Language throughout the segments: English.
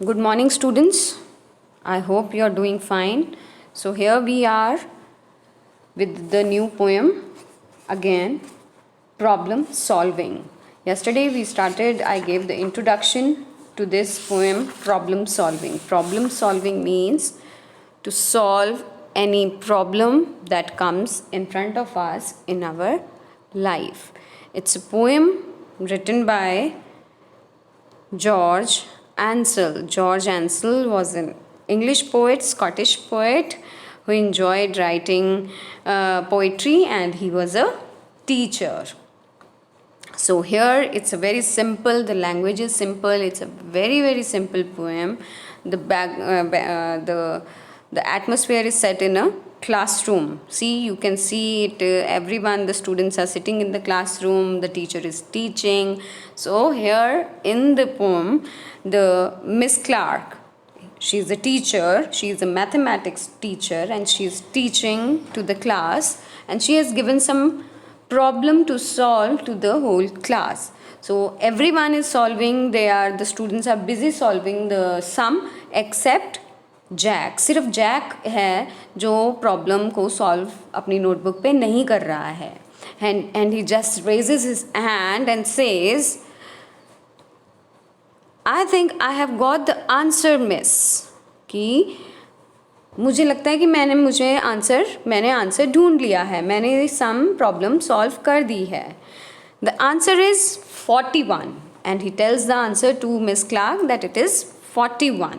Good morning, students. I hope you are doing fine. So, here we are with the new poem again, problem solving. Yesterday I gave the introduction to this poem, problem solving. Problem solving means to solve any problem that comes in front of us in our life. It's a poem written by George Ansel. George Ansel was an English poet, Scottish poet who enjoyed writing poetry, and he was a teacher. So here it's a very simple, the language is simple, it's a very simple poem. The atmosphere is set in a classroom. See, you can see it, everyone, the students are sitting in the classroom, the teacher is teaching. So here in the poem, the Miss Clark, she's a teacher, she's a mathematics teacher, and she's teaching to the class, and she has given some problem to solve to the whole class. So everyone is solving, the students are busy solving the sum except Jack. सिर्फ Jack है जो problem को solve अपनी notebook पे नहीं कर रहा है. And he just raises his hand and says, I think I have got the answer miss. कि मुझे लगता है कि मैंने आंसर ढूंढ लिया है, मैंने सम प्रॉब्लम सॉल्व कर दी है. The answer is 41 and he tells the answer to miss Clark that it is 41.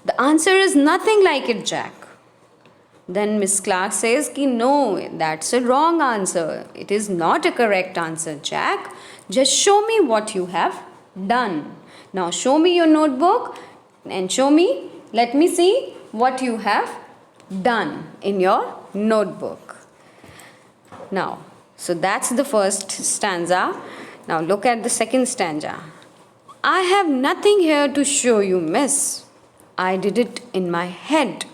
The answer is nothing like it, Jack. Then Miss Clark says, no, that's a wrong answer. It is not a correct answer, Jack. Just show me what you have done. Now show me your notebook and let me see what you have done in your notebook. Now, so that's the first stanza. Now look at the second stanza. I have nothing here to show you, miss. I did it in my head.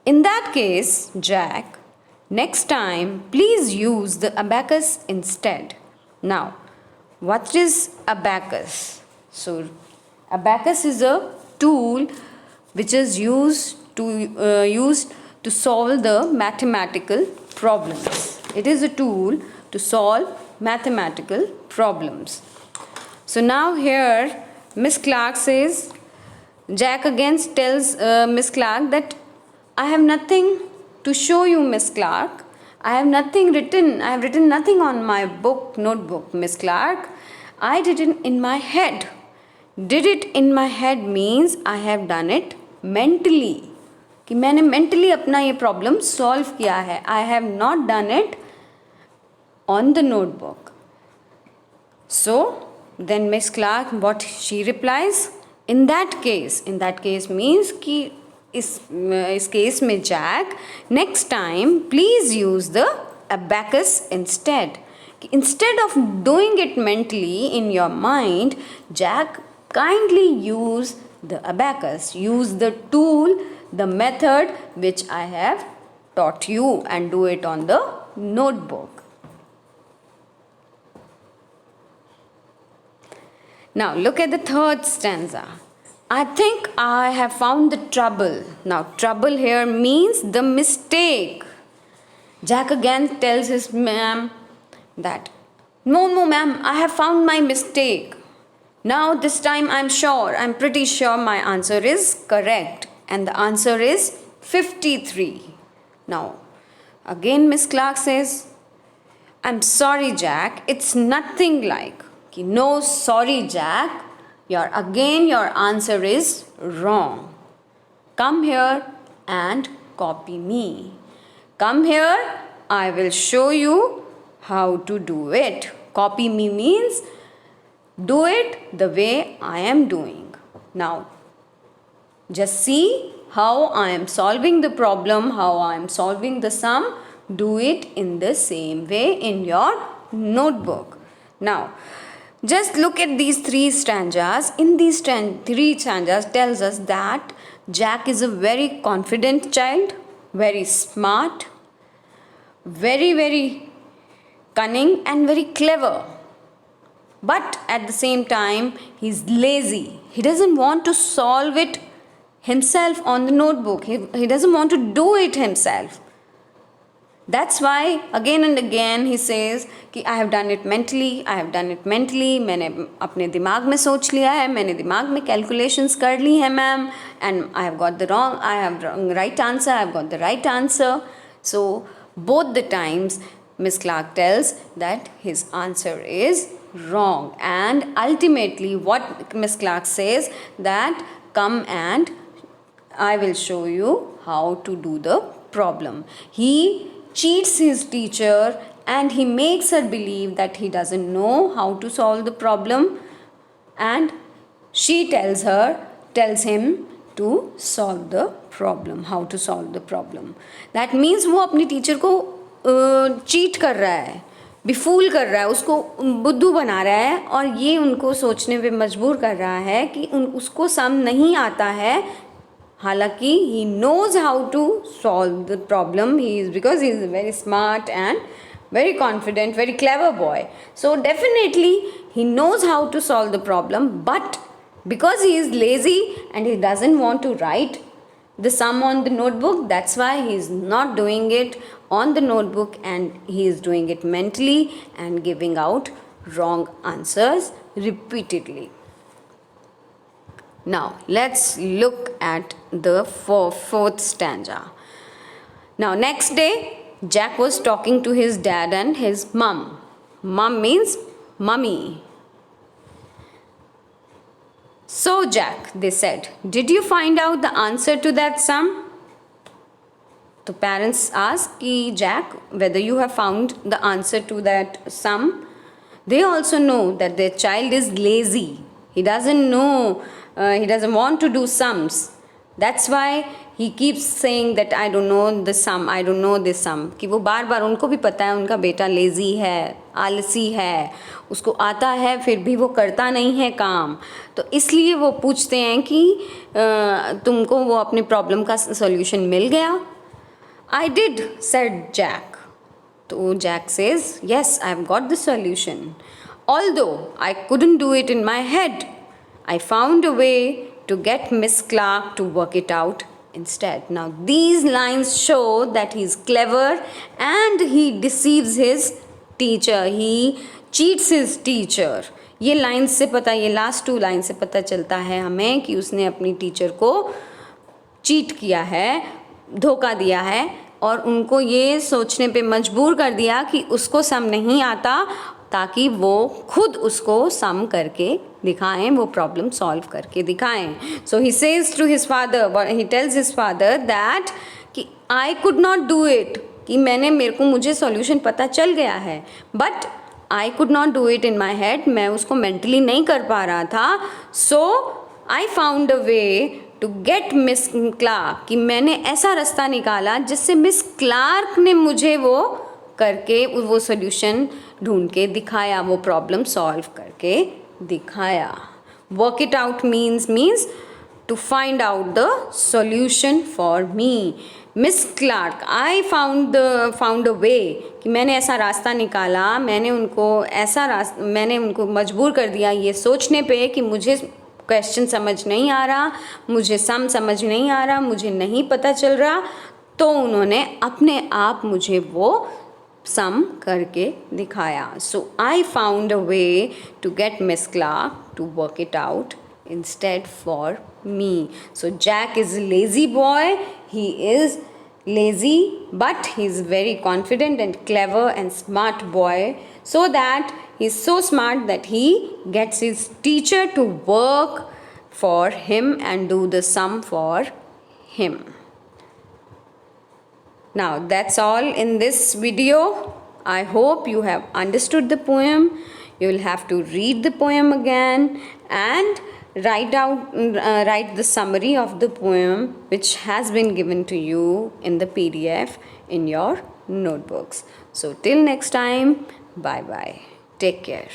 In that case, Jack, next time please use the abacus instead. Now, what is abacus? So, abacus is a tool which is used to solve the mathematical problems. It is a tool to solve mathematical problems. So now here Miss Clark says, Jack again tells Miss Clark that I have nothing to show you, Miss Clark. I have written nothing on my notebook, Miss Clark. I did it in my head. Did it in my head means I have done it mentally. कि मैंने mentally अपना ये problem solve किया है. I have not done it on the notebook. So then Miss Clark, what she replies? In that case means कि इस case में Jack, next time please use the abacus instead. Instead of doing it mentally in your mind, Jack, kindly use the abacus, use the tool, the method which I have taught you, and do it on the notebook. Now look at the third stanza. I think I have found the trouble. Now trouble here means the mistake. Jack again tells his ma'am that, no ma'am, I have found my mistake. Now this time I'm pretty sure my answer is correct, and the answer is 53. Now again Miss Clark says, I'm sorry Jack, it's nothing like. No, sorry Jack, your answer is wrong. Come here and copy me. Come here, I will show you how to do it. Copy me means do it the way I am doing. Now just see how I am solving the problem, how I am solving the sum. Do it in the same way in your notebook. Now just look at these three stanzas. In these three stanzas tells us that Jack is a very confident child, very smart, very cunning, and very clever. but at the same time he's lazy. He doesn't want to solve it himself on the notebook. He doesn't want to do it himself. That's why again and again he says कि I have done it mentally, I have done it mentally. मैंने अपने दिमाग में सोच लिया है, मैंने दिमाग में calculations कर ली है ma'am, and I have got the right answer, I have got the right answer. So both the times Miss Clark tells that his answer is wrong, and ultimately what Miss Clark says that come and I will show you how to do the problem. He cheats his teacher and he makes her believe that he doesn't know how to solve the problem, and she tells him to solve the problem, how to solve the problem. That means वो अपनी teacher को cheat कर रहा है, बेफूल कर रहा है, उसको बुद्धू बना रहा है, और ये उनको सोचने पे मजबूर कर रहा है कि उसको सम नहीं आता है, हालांकि he knows how to solve the problem. Because he is very smart and very confident, very clever boy. So definitely he knows how to solve the problem, but because he is lazy and he doesn't want to write the sum on the notebook, that's why he is not doing it on the notebook and he is doing it mentally and giving out wrong answers repeatedly. Now let's look at the fourth stanza. Now next day Jack was talking to his dad and his mum. Mum means mummy. So Jack, they said, did you find out the answer to that sum? The parents asked Jack whether you have found the answer to that sum. They also know that their child is lazy. He doesn't know, he doesn't want to do sums. That's why he keeps saying that I don't know the sum, I don't know this sum. कि वो बार बार उनको भी पता है उनका बेटा lazy है, आलसी है, उसको आता है फिर भी वो करता नहीं है काम, तो इसलिए वो पूछते हैं कि तुमको वो अपने प्रॉब्लम का सॉल्यूशन मिल गया? I did, said Jack. So Jack says, yes, I have got the solution. Although I couldn't do it in my head, I found a way to get Miss Clark to work it out instead. Now these lines show that he is clever and he deceives his teacher. He cheats his teacher. ये line से पता, ये last 2 line से पता चलता है हमें कि उसने अपनी टीचर को चीट किया है, धोखा दिया है, और उनको ये सोचने पे मजबूर कर दिया कि उसको सम नहीं आता, ताकि वो खुद उसको सम करके दिखाएं, वो प्रॉब्लम सॉल्व करके दिखाएं. So he says to his father, he tells his father that कि I could not do it, कि मेरे को मुझे सॉल्यूशन पता चल गया है, but I could not do it in my head, मैं उसको मेंटली नहीं कर पा रहा था. So I found a way to get Miss Clark, कि मैंने ऐसा रास्ता निकाला जिससे मिस क्लार्क ने मुझे वो करके वो सोल्यूशन ढूंढ के दिखाया, वो प्रॉब्लम सॉल्व करके दिखाया. Work it out means to find out the solution for me. Miss Clark, I found a way, कि मैंने ऐसा रास्ता निकाला, मैंने उनको मजबूर कर दिया ये सोचने पे कि मुझे क्वेश्चन समझ नहीं आ रहा, मुझे सम समझ नहीं आ रहा, मुझे नहीं पता चल रहा, तो उन्होंने अपने आप मुझे वो सम करके दिखाया. So I found a way to get Miss Clark to work it out instead for me. So Jack is a lazy boy. He is lazy, but he's very confident and clever and smart boy, so that he's so smart that he gets his teacher to work for him and do the sum for him. Now that's all in this video. I hope you have understood the poem. You will have to read the poem again and write the summary of the poem which has been given to you in the PDF in your notebooks. So till next time, bye bye. Take care.